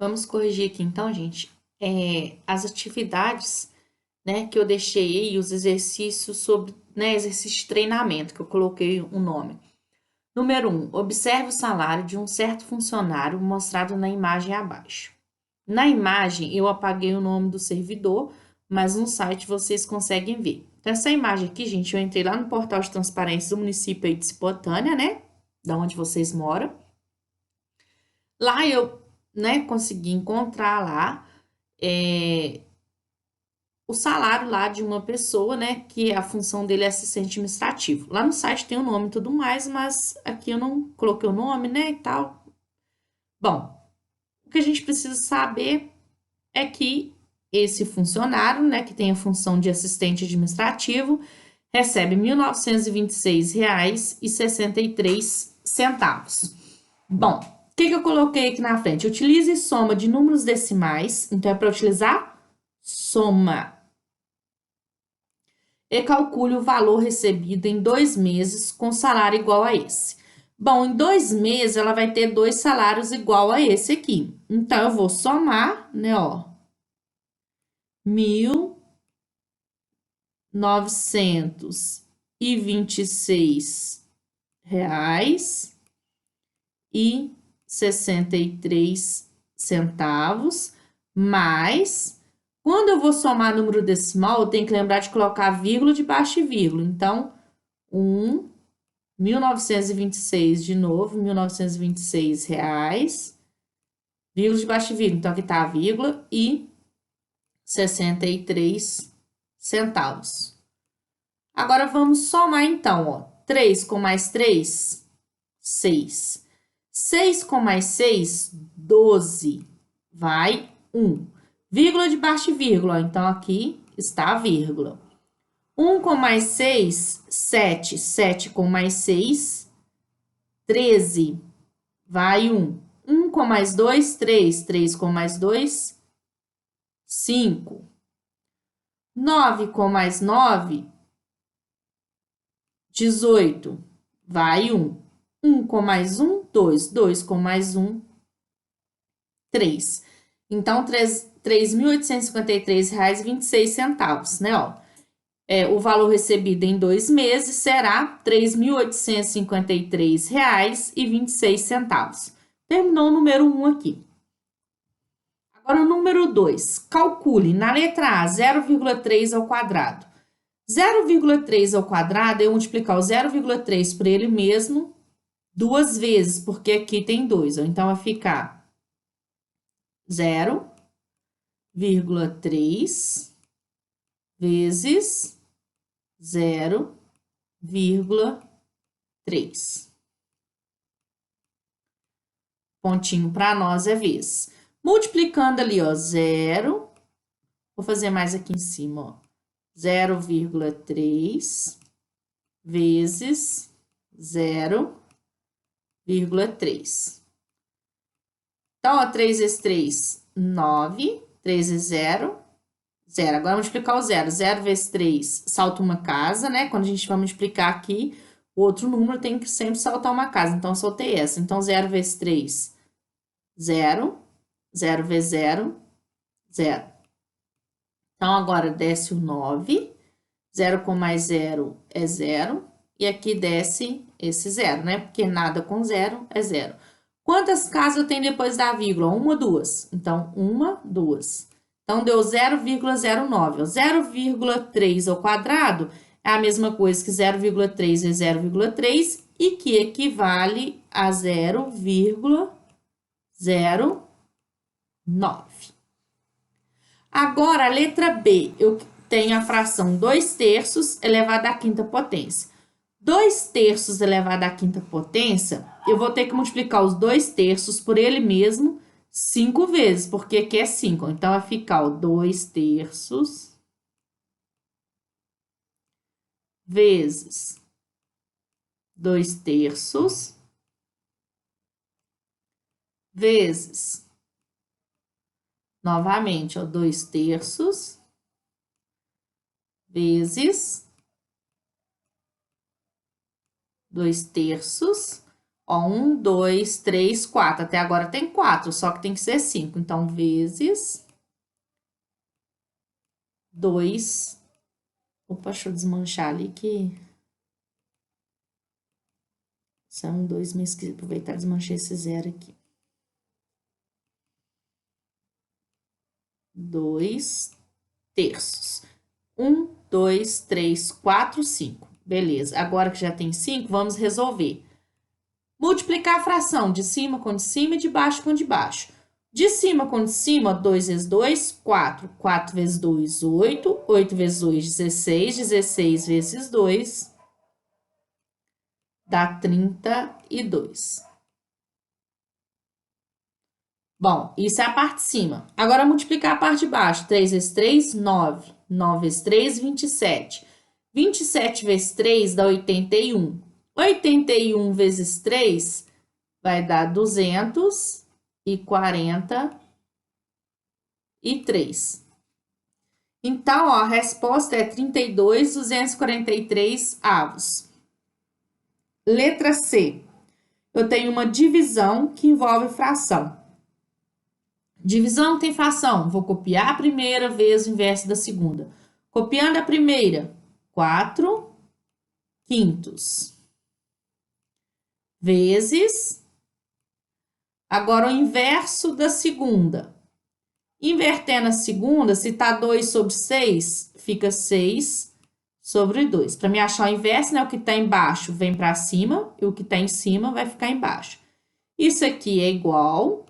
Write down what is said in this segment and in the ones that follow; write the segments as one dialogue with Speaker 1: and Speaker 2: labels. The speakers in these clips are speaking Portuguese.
Speaker 1: Vamos corrigir aqui então, gente. As atividades, né, que eu deixei aí, os exercícios sobre, né, exercício de treinamento, que eu coloquei o nome. Número 1. Observe o salário de um certo funcionário mostrado na imagem abaixo. Na imagem, eu apaguei o nome do servidor, mas no site vocês conseguem ver. Então, essa imagem aqui, gente, eu entrei lá no portal de transparência do município aí de Cipotânea, né, da onde vocês moram. Lá eu, né, consegui encontrar lá o salário lá de uma pessoa, né, que a função dele é assistente administrativo. Lá no site tem o nome e tudo mais, mas aqui eu não coloquei o nome, né, e tal. Bom, o que a gente precisa saber é que esse funcionário, né, que tem a função de assistente administrativo, recebe R$ 1.926,63. Bom, o que eu coloquei aqui na frente? Utilize soma de números decimais, então é para utilizar soma. E calcule o valor recebido em 2 meses com salário igual a esse. Bom, em 2 meses ela vai ter 2 salários igual a esse aqui. Então, eu vou somar, né, ó, R$ 1.926,63, mais, quando eu vou somar número decimal, eu tenho que lembrar de colocar vírgula debaixo de vírgula. Então, 1.926 de novo, R$ 1.926, vírgula debaixo de vírgula. Então, aqui tá a vírgula e 63 centavos. Agora, vamos somar então, ó. 3 com mais 3, 6. 6 com mais 6, 12. Vai 1. Vírgula debaixo de vírgula, ó. Então, aqui está a vírgula. 1 com mais 6, 7. 7 com mais 6, 13. Vai 1. 1 com mais 2, 3. 3 com mais 2, 5. 9 com mais 9, 18. Vai 1. 1 com mais 1, 2. 2 com mais 1, 3. Então, R$ 3.853,26, né? Ó. O valor recebido em 2 meses será R$ 3.853,26. Terminou o número 1 aqui. Agora, o número 2. Calcule na letra A 0,3 ao quadrado. 0,3 ao quadrado, eu multiplicar o 0,3 por ele mesmo 2 vezes, porque aqui tem 2. Então, vai ficar 0,3 vezes 0,3. Pontinho para nós é vezes. Multiplicando ali, ó, 0. Vou fazer mais aqui em cima, ó. 0,3 vezes 0,3. Então, ó, 3 vezes 3, 9. 3 vezes 0, 0. Agora, multiplicar o 0. 0 vezes 3, salta uma casa, né? Quando a gente vai multiplicar aqui, o outro número tem que sempre saltar uma casa. Então, eu soltei essa. Então, 0 vezes 3, 0. 0 vezes 0, 0. Então, agora desce o 9. 0 com mais 0 é 0. E aqui desce esse 0, né? Porque nada com 0 é 0. Quantas casas eu tenho depois da vírgula? 1 ou 2? Então, 1, 2. Então, deu 0,09. 0,3 ao quadrado é a mesma coisa que 0,3 vezes 0,3 e que equivale a 0,09. Agora, a letra B, eu tenho a fração 2/3 elevado à quinta potência. 2/3 elevado à quinta potência, eu vou ter que multiplicar os 2/3 por ele mesmo 5 vezes, porque aqui é 5. Então, vai ficar o 2/3 vezes 2/3 vezes, novamente, ó, 2/3 vezes 2/3. Ó, 1, 2, 3, 4. Até agora tem 4, só que tem que ser 5. Então, vezes 2. Opa, deixa eu desmanchar ali que... São 2 meses que aproveitar e desmanchar esse zero aqui. 2 terços. 1, 2, 3, 4, 5. Beleza, agora que já tem 5, vamos resolver. Multiplicar a fração de cima com de cima e de baixo com de baixo. De cima com de cima, 2 vezes 2, 4. 4 vezes 2, 8. 8 vezes 2, 16. 16 vezes 2 dá 32. Bom, isso é a parte de cima. Agora, multiplicar a parte de baixo. 3 vezes 3, 9. 9 vezes 3, 27. 27 vezes 3 dá 81. 81 vezes 3 vai dar 243. Então, ó, a resposta é 32,243 avos. Letra C. Eu tenho uma divisão que envolve fração. Divisão tem fração. Vou copiar a primeira vezes o inverso da segunda. Copiando a primeira, 4 quintos. Vezes. Agora, o inverso da segunda. Invertendo a segunda, se tá 2 sobre 6, fica 6 sobre 2. Para me achar o inverso, né, o que está embaixo vem para cima e o que está em cima vai ficar embaixo. Isso aqui é igual.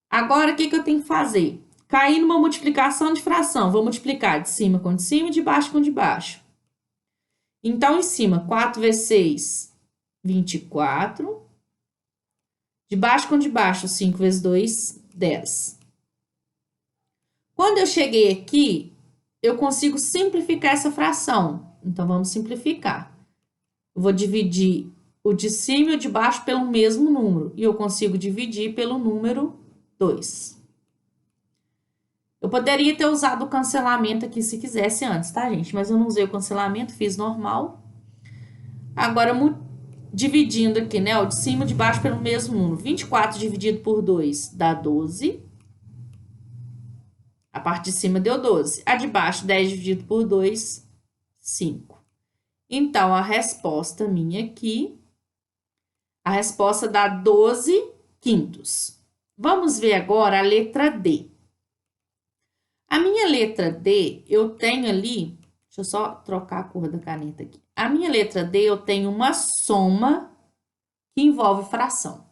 Speaker 1: Agora, o que eu tenho que fazer? Cair numa multiplicação de fração. Vou multiplicar de cima com de cima e de baixo com de baixo. Então, em cima, 4 vezes 6, 24. De baixo com de baixo, 5 vezes 2, 10. Quando eu cheguei aqui, eu consigo simplificar essa fração. Então, vamos simplificar. Eu vou dividir o de cima e o de baixo pelo mesmo número. E eu consigo dividir pelo número 2. Eu poderia ter usado o cancelamento aqui se quisesse antes, tá, gente? Mas eu não usei o cancelamento, fiz normal. Agora, dividindo aqui, né? O de cima e o de baixo pelo mesmo número. 24 dividido por 2 dá 12. A parte de cima deu 12. A de baixo, 10 dividido por 2, 5. Então, a resposta minha aqui, a resposta dá 12 quintos. Vamos ver agora a letra D. A minha letra D, eu tenho ali, deixa eu só trocar a cor da caneta aqui. A minha letra D, eu tenho uma soma que envolve fração.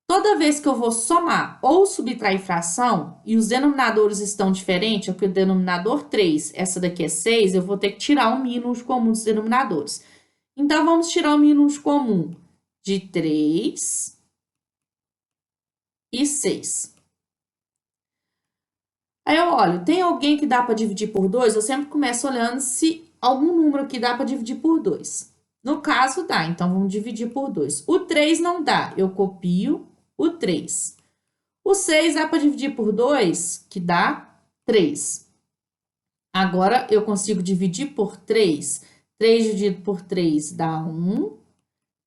Speaker 1: Toda vez que eu vou somar ou subtrair fração e os denominadores estão diferentes, aqui o denominador 3, essa daqui é 6, eu vou ter que tirar o mínimo comum dos denominadores. Então, vamos tirar o mínimo comum de 3 e 6. Aí eu olho, tem alguém que dá para dividir por 2? Eu sempre começo olhando se algum número aqui dá para dividir por 2. No caso, dá, então vamos dividir por 2. O 3 não dá, eu copio o 3. O 6 dá para dividir por 2, que dá 3. Agora, eu consigo dividir por 3. 3 dividido por 3 dá 1.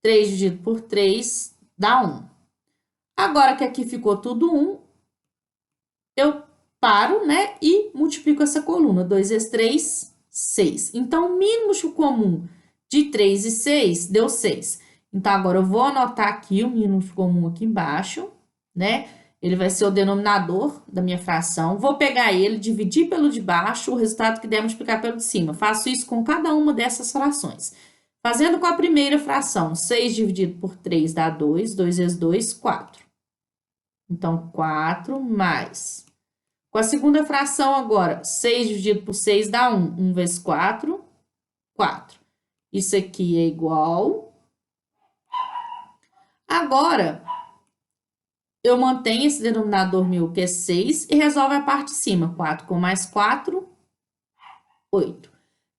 Speaker 1: 3 dividido por 3 dá 1. Agora que aqui ficou tudo 1, eu paro, né, e multiplico essa coluna. 2 vezes 3, 6. Então, o mínimo comum de 3 e 6 deu 6. Então, agora eu vou anotar aqui o mínimo comum aqui embaixo, né? Ele vai ser o denominador da minha fração. Vou pegar ele, dividir pelo de baixo, o resultado que der multiplicar pelo de cima. Faço isso com cada uma dessas frações. Fazendo com a primeira fração, 6 dividido por 3 dá 2. 2 vezes 2, 4. Então, 4 mais... Com a segunda fração agora, 6 dividido por 6 dá 1. 1 vezes 4, 4. Isso aqui é igual. Agora, eu mantenho esse denominador meu, que é 6, e resolvo a parte de cima. 4 com mais 4, 8.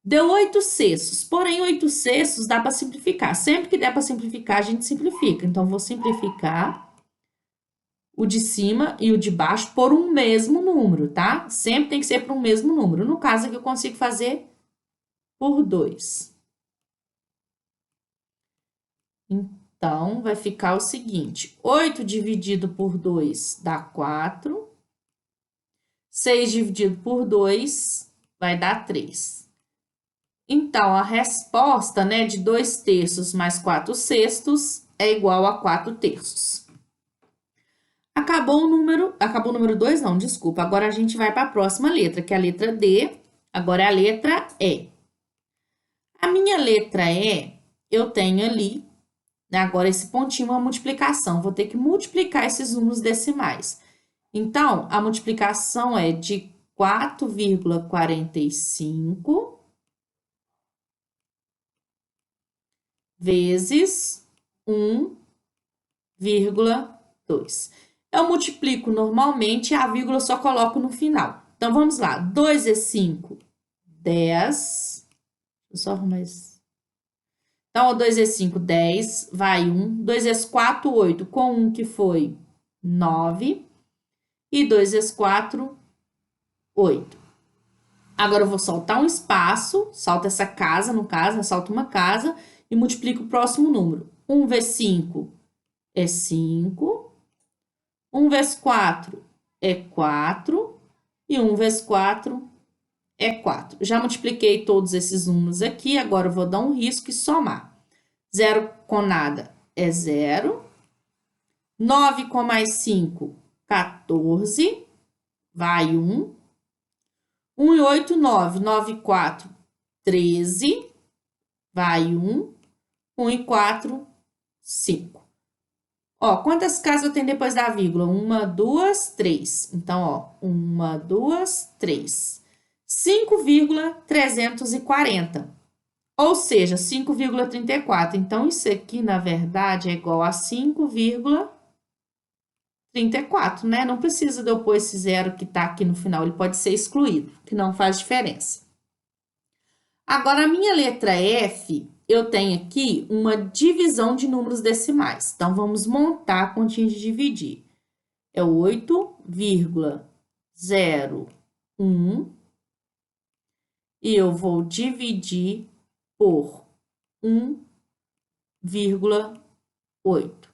Speaker 1: Deu 8 sextos, porém 8 sextos dá para simplificar. Sempre que der para simplificar, a gente simplifica. Então, vou simplificar o de cima e o de baixo por um mesmo número, tá? Sempre tem que ser por um mesmo número. No caso aqui, eu consigo fazer por 2. Então, vai ficar o seguinte, 8 dividido por 2 dá 4. 6 dividido por 2 vai dar 3. Então, a resposta, né, de 2/3 mais 4/6 é igual a 4/3. Acabou o número 2, não, desculpa. Agora a gente vai para a próxima letra, que é a letra D. Agora é a letra E. A minha letra E, eu tenho ali, né, agora esse pontinho é uma multiplicação. Vou ter que multiplicar esses números decimais. Então, a multiplicação é de 4,45 vezes 1,2. Eu multiplico normalmente, a vírgula só coloco no final. Então, vamos lá. 2 vezes 5, 10. Deixa eu só arrumar isso. Então, 2 vezes 5, 10, vai 1. 2 vezes 4, 8, com 1 que foi 9. E 2 vezes 4, 8. Agora, eu vou soltar um espaço, salto essa casa, no caso, né? Salto uma casa e multiplico o próximo número. 1 vezes 5 é 5. 1 vezes 4 é 4. E 1 vezes 4 é 4. Já multipliquei todos esses números aqui, agora eu vou dar um risco e somar. 0 com nada é 0. 9 com mais 5, 14. Vai 1. 1 e 8, 9. 9 e 4, 13. Vai 1. 1 e 4, 5. Ó, quantas casas eu tenho depois da vírgula? 1, 2, 3. Então, ó, 1, 2, 3. 5,340. Ou seja, 5,34. Então, isso aqui, na verdade, é igual a 5,34, né? Não precisa de eu pôr esse zero que tá aqui no final, ele pode ser excluído, que não faz diferença. Agora, a minha letra F, eu tenho aqui uma divisão de números decimais. Então, vamos montar a continha de dividir. É 8,01 e eu vou dividir por 1,8.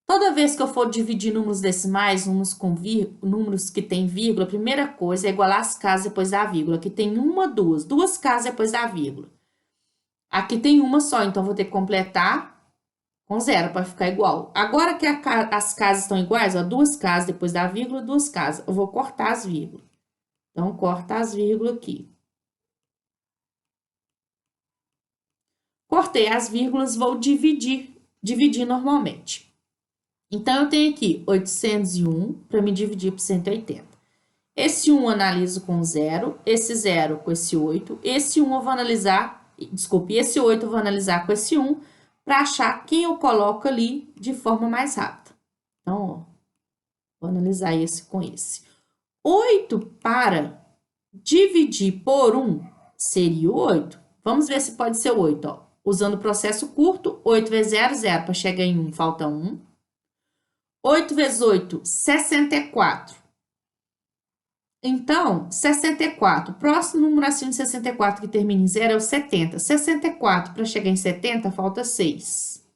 Speaker 1: Toda vez que eu for dividir números decimais, números que tem vírgula, a primeira coisa é igualar as casas depois da vírgula. Aqui tem uma, duas casas depois da vírgula. Aqui tem uma só, então vou ter que completar com 0 para ficar igual. Agora que as casas estão iguais, ó, 2 casas depois da vírgula, 2 casas. Eu vou cortar as vírgulas. Então, corta as vírgulas aqui. Cortei as vírgulas, vou dividir normalmente. Então, eu tenho aqui 801 para me dividir por 180. Esse 1 eu analiso com 0, esse 0 com esse 8, esse 1 eu vou analisar, desculpe, esse 8 eu vou analisar com esse 1 para achar quem eu coloco ali de forma mais rápida. Então, ó, vou analisar esse com esse. 8 para dividir por 1 seria o 8. Vamos ver se pode ser 8, ó. Usando o processo curto, 8 vezes 0, 0. Para chegar em 1, falta 1. 8 vezes 8, 64. Então, 64. O próximo número acima de 64 que termina em 0 é o 70. 64, para chegar em 70, falta 6.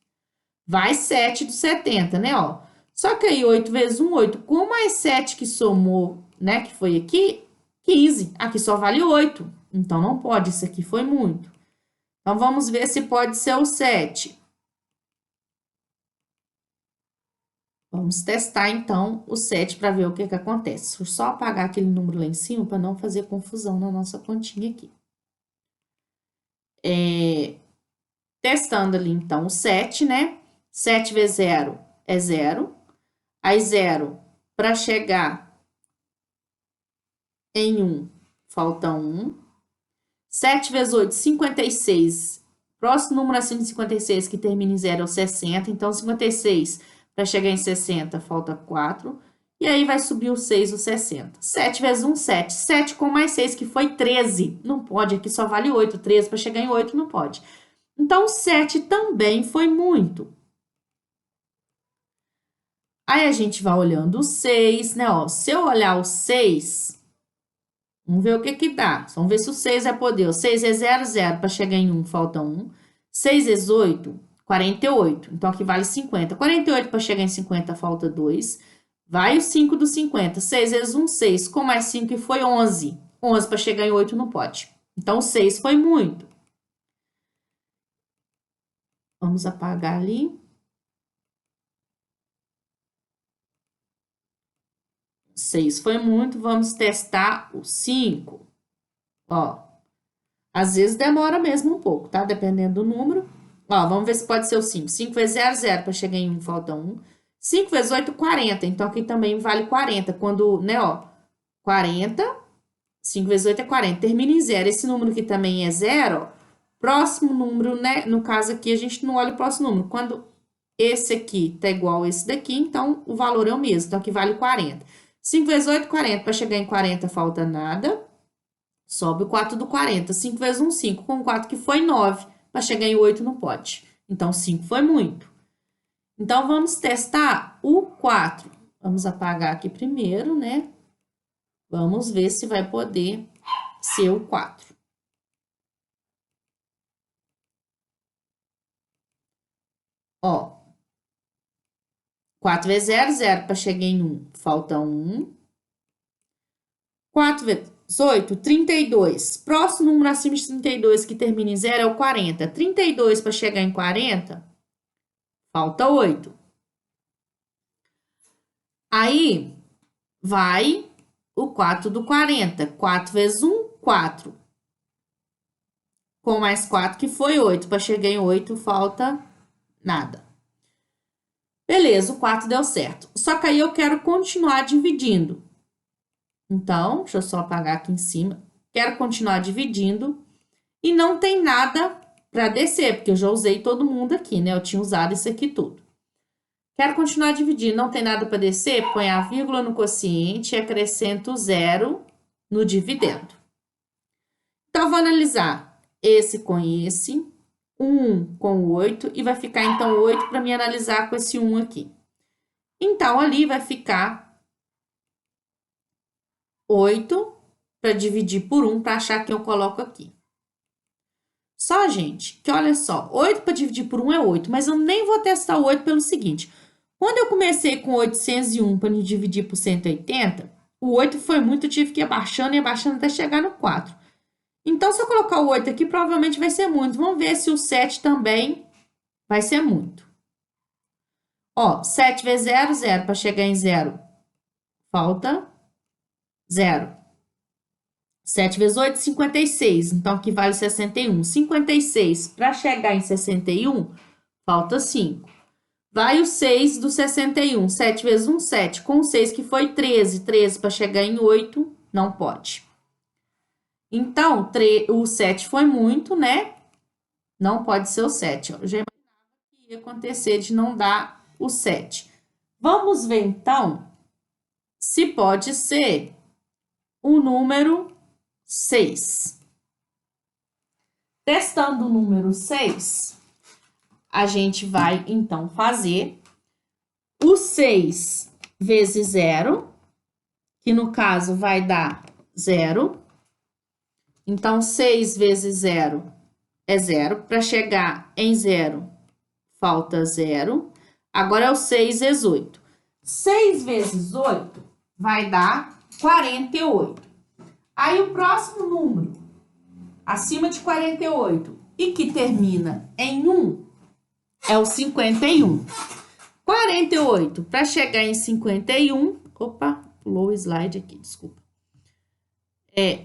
Speaker 1: Vai 7 do 70, né, ó. Só que aí, 8 vezes 1, 8. Com mais 7 que somou, né, que foi aqui, 15. Aqui só vale 8. Então, não pode, isso aqui foi muito. Então, vamos ver se pode ser o 7. Vamos testar, então, o 7 para ver o que acontece. Vou só apagar aquele número lá em cima para não fazer confusão na nossa continha aqui. Testando ali, então, o 7, né? 7 vezes 0 é 0. Aí, 0 para chegar em 1, falta 1. 7 vezes 8, 56. Próximo número acima de 56 que termina em 0 é o 60. Então, 56 para chegar em 60, falta 4. E aí, vai subir o 6, o 60. 7 vezes 1, 7. 7 com mais 6, que foi 13. Não pode, aqui só vale 8. 13 para chegar em 8, não pode. Então, 7 também foi muito. Aí, a gente vai olhando o 6, né? Ó, se eu olhar o 6, vamos ver o que que dá. Vamos ver se o 6 é poder. O 6 é 0, 0. Para chegar em 1, falta 1. 6 vezes 8, 48. Então, aqui vale 50. 48 para chegar em 50, falta 2. Vai o 5 do 50. 6 vezes 1, 6. Com mais 5 que foi 11. 11 para chegar em 8 não pode. Então, 6 foi muito. Vamos apagar ali. 6 foi muito. Vamos testar o 5. Ó. Às vezes demora mesmo um pouco, tá? Dependendo do número. Ó, vamos ver se pode ser o 5. 5 vezes 0, 0. Para chegar em 1, falta 1. 5 vezes 8, 40. Então, aqui também vale 40. Quando, né, ó. 40. 5 vezes 8 é 40. Termina em 0. Esse número aqui também é 0, ó. Próximo número, né? No caso aqui, a gente não olha o próximo número. Quando esse aqui tá igual a esse daqui, então o valor é o mesmo. Então, aqui vale 40. 5 vezes 8, 40. Para chegar em 40, falta nada. Sobe o 4 do 40. 5 vezes 1, 5. Com 4 que foi 9. Para chegar em 8 não pode. Então, 5 foi muito. Então, vamos testar o 4. Vamos apagar aqui primeiro, né? Vamos ver se vai poder ser o 4. Ó. 4 vezes 0, 0. Para chegar em 1, falta 1. 4 vezes 8, 32. Próximo número acima de 32 que termina em 0 é o 40. 32 para chegar em 40, falta 8. Aí, vai o 4 do 40. 4 vezes 1, 4. Com mais 4, que foi 8. Para chegar em 8, falta nada. Beleza, o 4 deu certo. Só que aí eu quero continuar dividindo. Então, deixa eu só apagar aqui em cima. Quero continuar dividindo. E não tem nada para descer, porque eu já usei todo mundo aqui, né? Eu tinha usado isso aqui tudo. Quero continuar dividindo, não tem nada para descer, põe a vírgula no quociente e acrescento 0 no dividendo. Então, vou analisar esse com esse, 1 com 8, e vai ficar, então, 8 para me analisar com esse 1 aqui. Então, ali vai ficar 8 para dividir por 1, para achar que eu coloco aqui. Só, gente, que olha só, 8 para dividir por 1 é 8, mas eu nem vou testar o 8 pelo seguinte. Quando eu comecei com 801 para me dividir por 180, o 8 foi muito, eu tive que ir abaixando e abaixando até chegar no 4. Então, se eu colocar o 8 aqui, provavelmente vai ser muito. Vamos ver se o 7 também vai ser muito. Ó, 7 vezes 0, 0. Para chegar em 0, falta 0. 7 vezes 8, 56. Então, aqui vale 61. 56, para chegar em 61, falta 5. Vai o 6 do 61. 7 vezes 1, 7. Com o 6, que foi 13. 13 para chegar em 8, não pode. Então, o 7 foi muito, né? Não pode ser o 7. Eu já imaginava que ia acontecer de não dar o 7. Vamos ver, então, se pode ser o número 6. Testando o número 6, a gente vai, então, fazer o 6 vezes 0, que no caso vai dar 0. Então, 6 vezes 0 é 0. Para chegar em 0, falta 0. Agora é o 6 vezes 8. 6 vezes 8 vai dar 48. Aí, o próximo número, acima de 48, e que termina em 1, é o 51. 48, para chegar em 51... Opa, pulou o slide aqui, desculpa.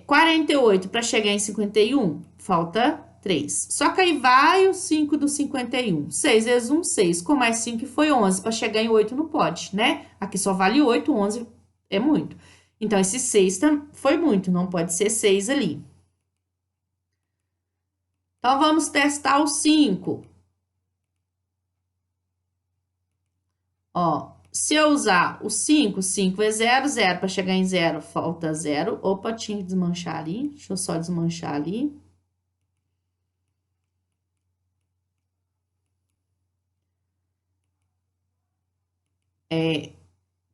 Speaker 1: 48 para chegar em 51, falta 3. Só que aí vai o 5 do 51. 6 vezes 1, 6. Com mais 5 foi 11. Para chegar em 8 não pode, né? Aqui só vale 8, 11 é muito. Então, esse 6 foi muito, não pode ser 6 ali. Então, vamos testar o 5. Ó, se eu usar o 5, 5 é 0, 0. Para chegar em 0, falta 0. Opa, tinha que desmanchar ali. Deixa eu só desmanchar ali.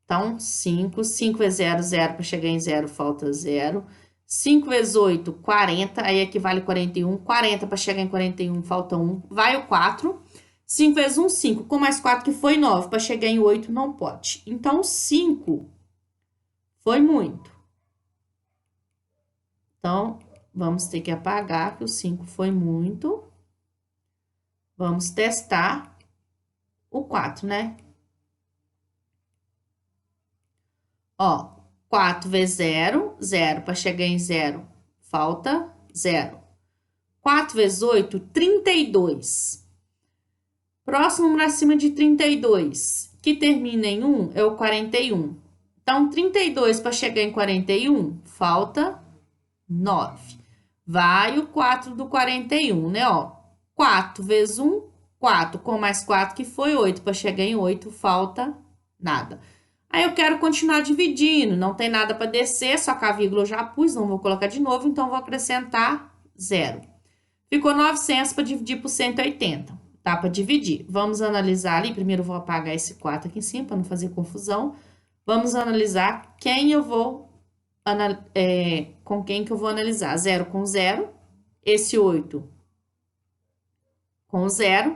Speaker 1: Então, 5. 5 vezes 0, 0. Para chegar em 0, falta 0. 5 vezes 8, 40. Aí equivale a 41. 40 para chegar em 41, falta 1. Vai o 4. 5 vezes 1, 5. Com mais 4, que foi 9. Para chegar em 8, não pode. Então, 5 foi muito. Então, vamos ter que apagar que o 5 foi muito. Vamos testar o 4, né? Ó, 4 vezes 0, 0. Para chegar em 0, falta 0. 4 vezes 8, 32. Próximo número acima de 32, que termina em 1, é o 41. Então, 32 para chegar em 41, falta 9. Vai o 4 do 41, né? Ó, 4 vezes 1, 4. Com mais 4, que foi 8. Para chegar em 8, falta nada. Aí eu quero continuar dividindo. Não tem nada para descer, só que a vírgula eu já pus, não vou colocar de novo, então vou acrescentar 0. Ficou 900 para dividir por 180. Tá para dividir. Vamos analisar ali. Primeiro eu vou apagar esse 4 aqui em cima para não fazer confusão. Vamos analisar quem eu vou com quem que eu vou analisar? 0 com 0, esse 8 com 0,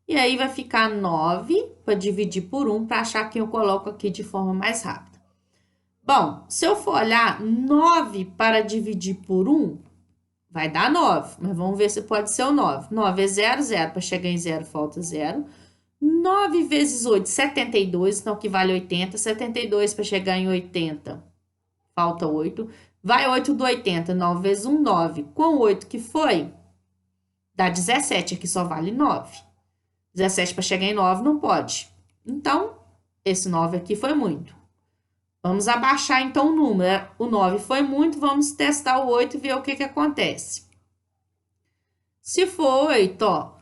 Speaker 1: e aí vai ficar 9 para dividir por 1, para achar quem eu coloco aqui de forma mais rápida. Bom, se eu for olhar 9 para dividir por 1, vai dar 9, mas vamos ver se pode ser o 9. 9 é 0, 0, para chegar em 0 falta 0. 9 vezes 8, 72, então que vale 80. 72 para chegar em 80, falta 8. Vai 8 do 80, 9 vezes 1, 9. Com 8 que foi, dá 17, aqui só vale 9. 17 para chegar em 9 não pode. Então, esse 9 aqui foi muito. Vamos abaixar então o número. O 9 foi muito, vamos testar o 8 e ver o que que acontece. Se for 8, ó,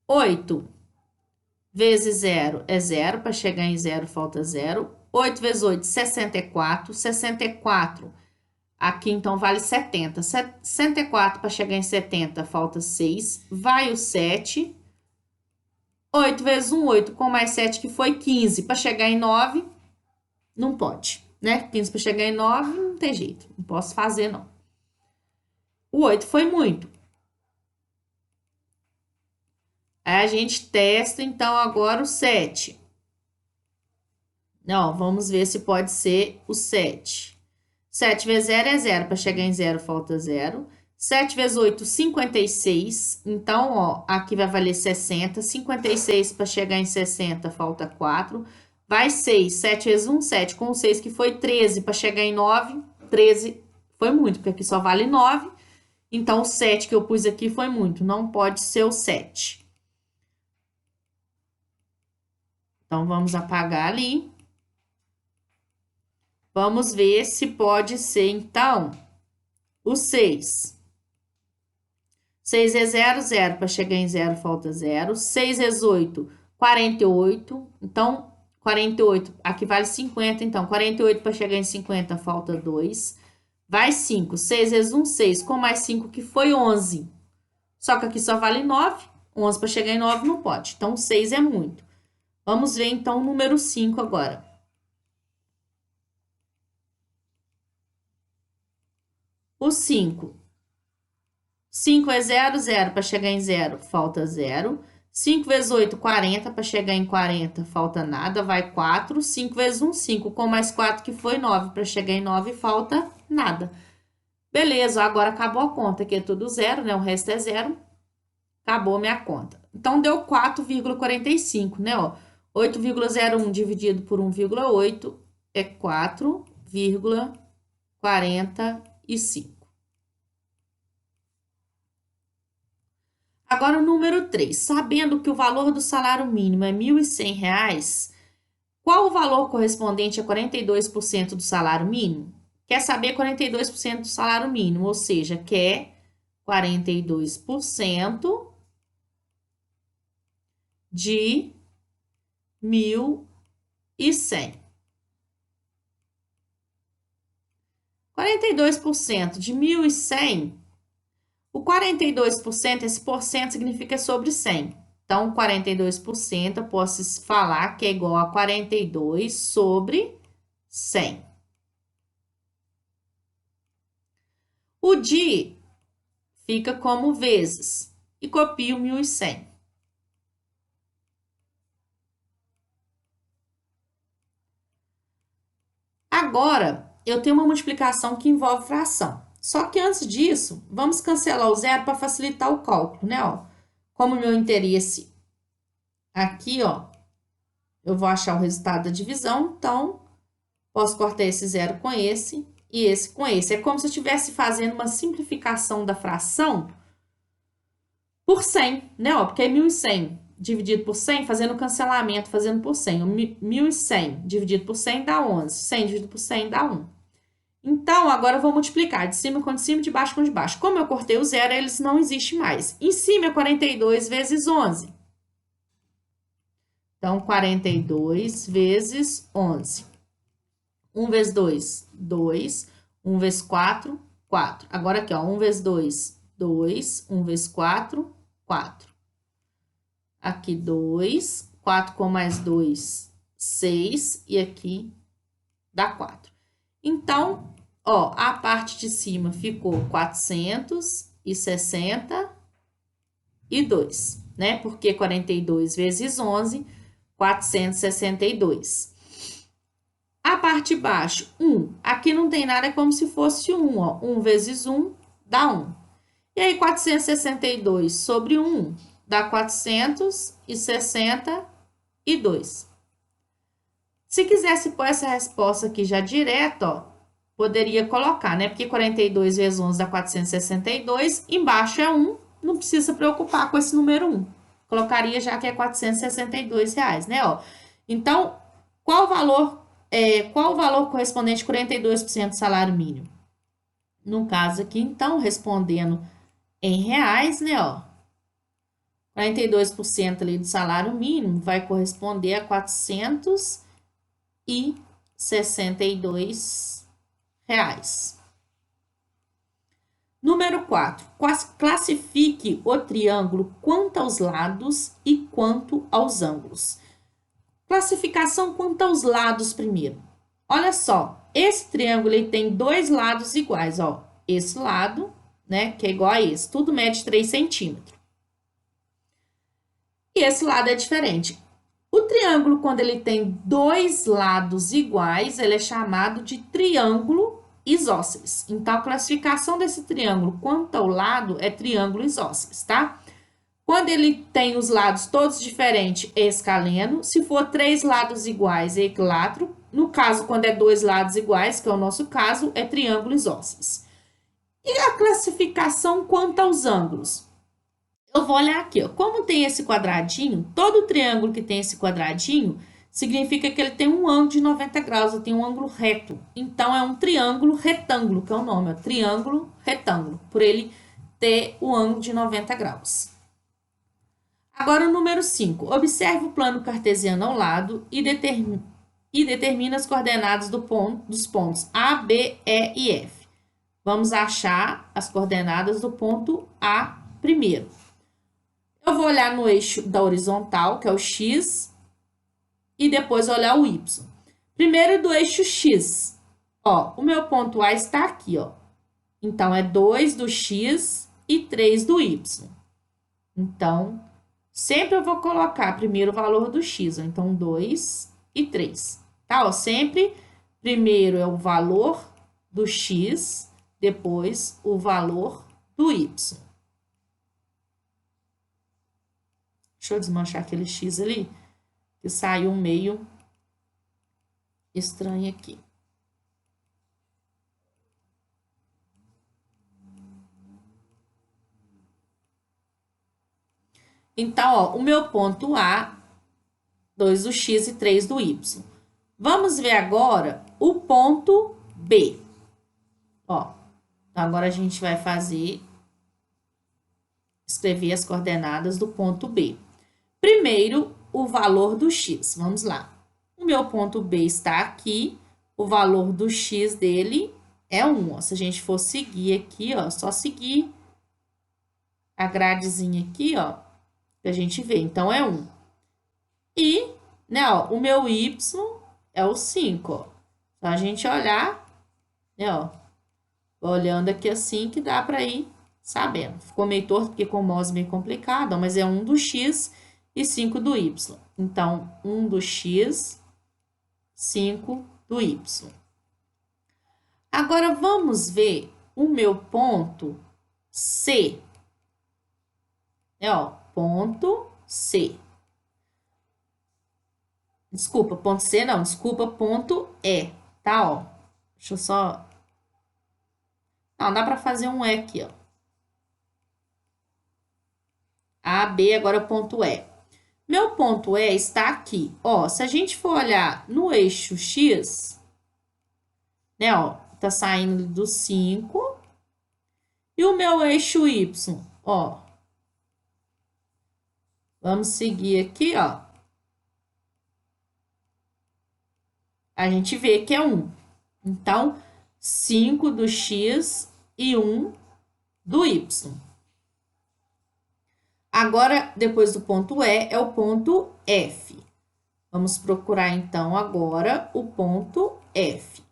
Speaker 1: 8 vezes 0 é 0, para chegar em 0 falta 0. 8 vezes 8, 64. 64 aqui, então, vale 70. 64 para chegar em 70, falta 6. Vai o 7. 8 vezes 1, 8. Com mais 7, que foi 15. Para chegar em 9, não pode, né? 15 para chegar em 9, não tem jeito. Não posso fazer, não. O 8 foi muito. Aí a gente testa, então, agora o 7. Não, vamos ver se pode ser o 7. 7 vezes 0 é 0. Para chegar em 0, falta 0. 7 vezes 8, 56. Então, ó, aqui vai valer 60. 56 para chegar em 60, falta 4. Vai 6. 7 vezes 1, 7. Com o 6, que foi 13. Para chegar em 9, 13 foi muito, porque aqui só vale 9. Então, o 7 que eu pus aqui foi muito. Não pode ser o 7. Então, vamos apagar ali. Vamos ver se pode ser, então, o 6. 6 é 0, 0. Para chegar em 0, falta 0. 6 vezes 8, 48. Então, 48, aqui vale 50. Então, 48 para chegar em 50, falta 2. Vai 5. 6 vezes 1, 6. Com mais 5, que foi 11. Só que aqui só vale 9. 11 para chegar em 9 não pode. Então, 6 é muito. Vamos ver, então, o número 5 agora. O 5. 5 é 0, 0. Para chegar em 0, falta 0. 5 vezes 8, 40. Para chegar em 40, falta nada. Vai 4. 5 vezes 1, 5. Com mais 4, que foi 9. Para chegar em 9, falta nada. Beleza, agora acabou a conta. Aqui é tudo zero, né? O resto é 0. Acabou a minha conta. Então, deu 4,45, né? Ó, 8,01 dividido por 1,8 é 4,45. Agora, o número 3. Sabendo que o valor do salário mínimo é R$ 1.100, qual o valor correspondente a 42% do salário mínimo? Quer saber 42% do salário mínimo, ou seja, quer 42% de 1.100. 42% de 1.100. O 42%, esse porcento significa sobre 100. Então, 42% eu posso falar que é igual a 42 sobre 100. O de fica como vezes e copio 1.100. Agora, eu tenho uma multiplicação que envolve fração. Só que antes disso, vamos cancelar o zero para facilitar o cálculo, né? Ó, como o meu interesse aqui, ó, eu vou achar o resultado da divisão, então, posso cortar esse zero com esse e esse com esse. É como se eu estivesse fazendo uma simplificação da fração por 100, né? Ó, porque é 1.100 dividido por 100, fazendo cancelamento, fazendo por 100. 1.100 dividido por 100 dá 11. 100 dividido por 100 dá 1. Então, agora eu vou multiplicar de cima com de cima, de baixo com de baixo. Como eu cortei o zero, eles não existem mais. Em cima é 42 vezes 11. Então, 42 vezes 11. 1 vezes 2, 2. 1 vezes 4, 4. Agora aqui, ó, 1 vezes 2, 2. 1 vezes 4, 4. Aqui 2. 4 com mais 2, 6. E aqui dá 4. Então, ó, a parte de cima ficou 462, né? Porque 42 vezes 11, 462. A parte de baixo, 1. Aqui não tem nada, é como se fosse 1, ó. 1 vezes 1 dá 1. E aí, 462 sobre 1 dá 462. Se quisesse pôr essa resposta aqui já direto, ó, poderia colocar, né? Porque 42 vezes 11 dá 462. Embaixo é 1, não precisa se preocupar com esse número 1. Colocaria já que é R$462, né? Ó. Então, qual o valor correspondente a 42% do salário mínimo? No caso aqui, então, respondendo em reais, né? Ó, 42% ali do salário mínimo vai corresponder a R$462. Número 4. Classifique o triângulo quanto aos lados e quanto aos ângulos. Classificação quanto aos lados primeiro. Olha só, esse triângulo ele tem dois lados iguais, ó. Esse lado, né, que é igual a esse. Tudo mede 3 centímetros. E esse lado é diferente. O triângulo, quando ele tem dois lados iguais, ele é chamado de triângulo isósceles. Então, a classificação desse triângulo quanto ao lado é triângulo isósceles, tá? Quando ele tem os lados todos diferentes, é escaleno. Se for 3 lados iguais, é equilátero. No caso, quando é 2 lados iguais, que é o nosso caso, é triângulo isósceles. E a classificação quanto aos ângulos? Eu vou olhar aqui, ó. Como tem esse quadradinho, todo triângulo que tem esse quadradinho, significa que ele tem um ângulo de 90 graus, ele tem um ângulo reto. Então, é um triângulo retângulo, que é o nome, ó, triângulo retângulo, por ele ter o ângulo de 90 graus. Agora, o número 5. Observe o plano cartesiano ao lado e determina as coordenadas dos pontos A, B, E e F. Vamos achar as coordenadas do ponto A primeiro. Eu vou olhar no eixo da horizontal, que é o X, e depois olhar o Y. Primeiro do eixo X. Ó, o meu ponto A está aqui, ó. Então, é 2 do X e 3 do Y. Então, sempre eu vou colocar primeiro o valor do X, ó. Então, 2 e 3. Tá, ó, sempre primeiro é o valor do X, depois o valor do Y. Deixa eu desmanchar aquele X ali, que saiu meio estranho aqui. Então, ó, o meu ponto A, 2 do X e 3 do Y. Vamos ver agora o ponto B. Ó, então agora a gente vai escrever as coordenadas do ponto B. Primeiro, o valor do X. Vamos lá. O meu ponto B está aqui. O valor do X dele é 1. Ó. Se a gente for seguir aqui, ó, só seguir a gradezinha aqui, ó, que a gente vê. Então, é 1. E, né, ó, o meu Y é o 5, ó. Só a gente olhar, né, ó, olhando aqui assim que dá para ir sabendo. Ficou meio torto porque com o mouse meio complicado, ó, mas é 1 do X e 5 do Y. Então, 1 do X, 5 do Y. Agora, vamos ver o meu ponto C. Ó, ponto C. Desculpa, ponto C não, desculpa, ponto E, tá, ó. Deixa eu só... Não, dá pra fazer um E aqui, ó. A, B, agora ponto E. Meu ponto E está aqui, ó. Se a gente for olhar no eixo X, né, ó, tá saindo do 5. E o meu eixo Y, ó. Vamos seguir aqui, ó. A gente vê que é 1. Então, 5 do X e 1 do Y. Agora, depois do ponto E, é o ponto F. Vamos procurar, então, agora o ponto F.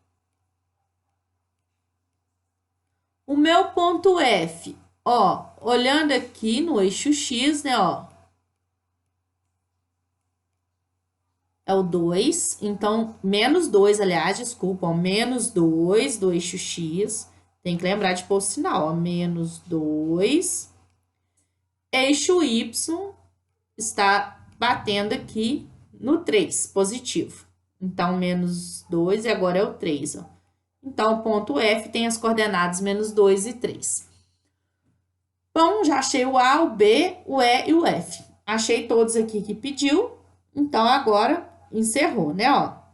Speaker 1: O meu ponto F, ó, olhando aqui no eixo X, né, ó. É o 2, então, menos 2, aliás, desculpa, ó, menos 2 do eixo X. Tem que lembrar de pôr o sinal, ó, menos 2. Eixo Y está batendo aqui no 3, positivo. Então, menos 2 e agora é o 3, ó. Então, o ponto F tem as coordenadas menos 2 e 3. Bom, já achei o A, o B, o E e o F. Achei todos aqui que pediu. Então, agora encerrou, né, ó.